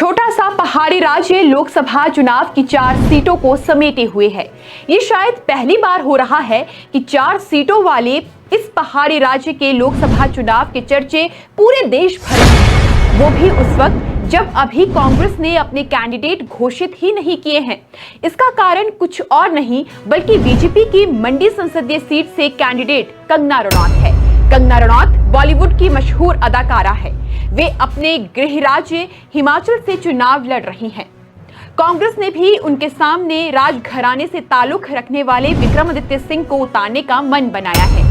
छोटा सा पहाड़ी राज्य लोकसभा चुनाव की 4 सीटों को समेटे हुए है। ये शायद पहली बार हो रहा है कि 4 सीटों वाले इस पहाड़ी राज्य के लोकसभा चुनाव के चर्चे पूरे देश भर में, वो भी उस वक्त जब अभी कांग्रेस ने अपने कैंडिडेट घोषित ही नहीं किए हैं। इसका कारण कुछ और नहीं बल्कि बीजेपी की मंडी संसदीय सीट से कैंडिडेट कंगना रनौत है। कंगना रनौत बॉलीवुड की मशहूर अदाकारा है। वे अपने गृह राज्य हिमाचल से चुनाव लड़ रही हैं। कांग्रेस ने भी उनके सामने राजघराने से ताल्लुक रखने वाले विक्रमादित्य सिंह को उतारने का मन बनाया है।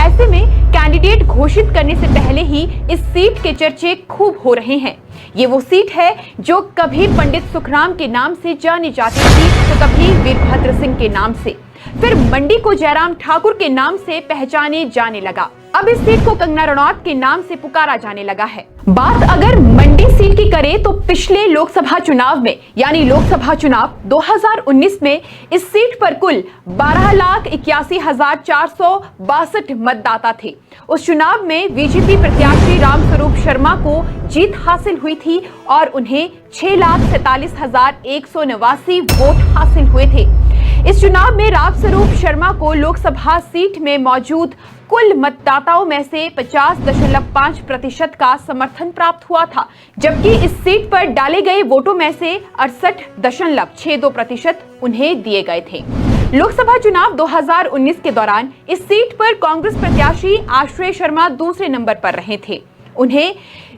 ऐसे में कैंडिडेट घोषित करने से पहले ही इस सीट के चर्चे खूब हो रहे हैं। ये वो सीट है जो कभी पंडित सुखराम के नाम से जानी जाती थी तो कभी वीरभद्र सिंह के नाम से, फिर मंडी को जयराम ठाकुर के नाम से पहचाने जाने लगा। अब इस सीट को कंगना रनौत के नाम से पुकारा जाने लगा है। बात अगर मंडी सीट की करें तो पिछले लोकसभा चुनाव में यानी लोकसभा चुनाव 2019 में इस सीट पर कुल 12,81,462 मतदाता थे। उस चुनाव में बीजेपी प्रत्याशी रामस्वरूप शर्मा को जीत हासिल हुई थी और उन्हें 6,47,189 वोट हासिल हुए थे। इस चुनाव में रामस्वरूप शर्मा को लोकसभा सीट में मौजूद कुल मतदाताओं में से 50.5% का समर्थन प्राप्त हुआ था, जबकि इस सीट पर डाले गए वोटों में से 68.62% उन्हें दिए गए थे। लोकसभा चुनाव 2019 के दौरान इस सीट पर कांग्रेस प्रत्याशी आश्रय शर्मा दूसरे नंबर पर रहे थे। उन्हें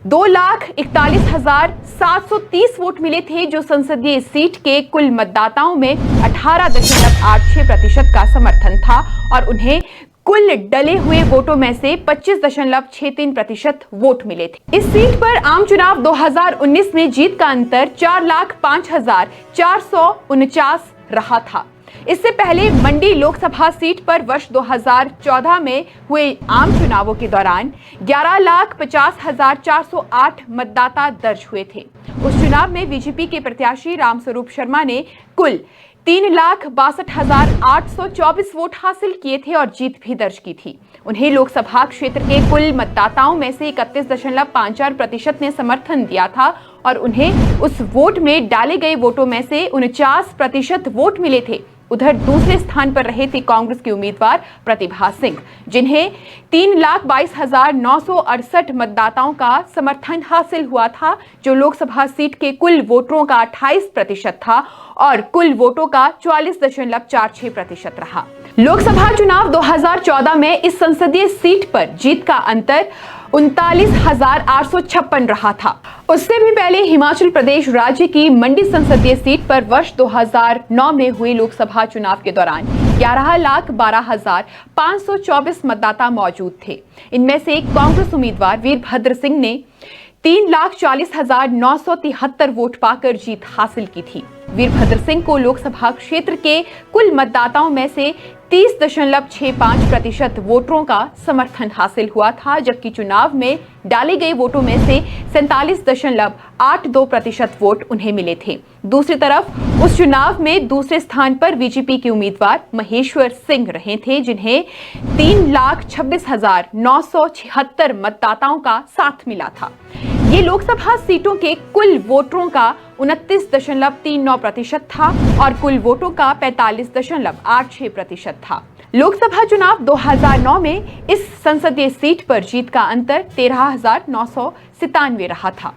2,41,730 वोट मिले थे, जो संसदीय सीट के कुल मतदाताओं में 18.86% का समर्थन था और उन्हें कुल डले हुए वोटों में से 25.63% वोट मिले थे। इस सीट पर आम चुनाव 2019 में जीत का अंतर 4,05,449 रहा था। इससे पहले मंडी लोकसभा सीट पर वर्ष 2014 में हुए आम चुनावों के दौरान 11,50,408 मतदाता दर्ज हुए थे। उस चुनाव में बीजेपी के प्रत्याशी रामस्वरूप शर्मा ने कुल 3,62,824 वोट हासिल किए थे और जीत भी दर्ज की थी। उन्हें लोकसभा क्षेत्र के कुल मतदाताओं में से 31.54% ने समर्थन दिया था और उन्हें उस वोट में डाले गए वोटों में से 49% वोट मिले थे। उधर दूसरे स्थान पर रहे थे कांग्रेस के उम्मीदवार प्रतिभा सिंह, जिन्हें 3,22,968 मतदाताओं का समर्थन हासिल हुआ था, जो लोकसभा सीट के कुल वोटरों का 28% था और कुल वोटों का 44.46% रहा। लोकसभा चुनाव 2014 में इस संसदीय सीट पर जीत का अंतर 39,856 रहा था। उससे भी पहले हिमाचल प्रदेश राज्य की मंडी संसदीय सीट पर वर्ष 2009 में हुए लोकसभा चुनाव के दौरान 11,12,524 मतदाता मौजूद थे। इनमें से कांग्रेस उम्मीदवार वीरभद्र सिंह ने 3,40,973 वोट पाकर जीत हासिल की थी। वीरभद्र सिंह को लोकसभा क्षेत्र के कुल मतदाताओं में से 30.65% वोटरों का समर्थन हासिल हुआ था, जबकि चुनाव में डाले गए वोटों में से 47.82% वोट उन्हें मिले थे। दूसरी तरफ उस चुनाव में दूसरे स्थान पर बीजेपी के उम्मीदवार महेश्वर सिंह रहे थे, जिन्हें 3,26,976 मतदाताओं का साथ मिला था। ये लोकसभा सीटों के कुल वोटरों का 29.39% था और कुल वोटों का 45.86% था। लोकसभा चुनाव 2009 में इस संसदीय सीट पर जीत का अंतर 13,997 रहा था।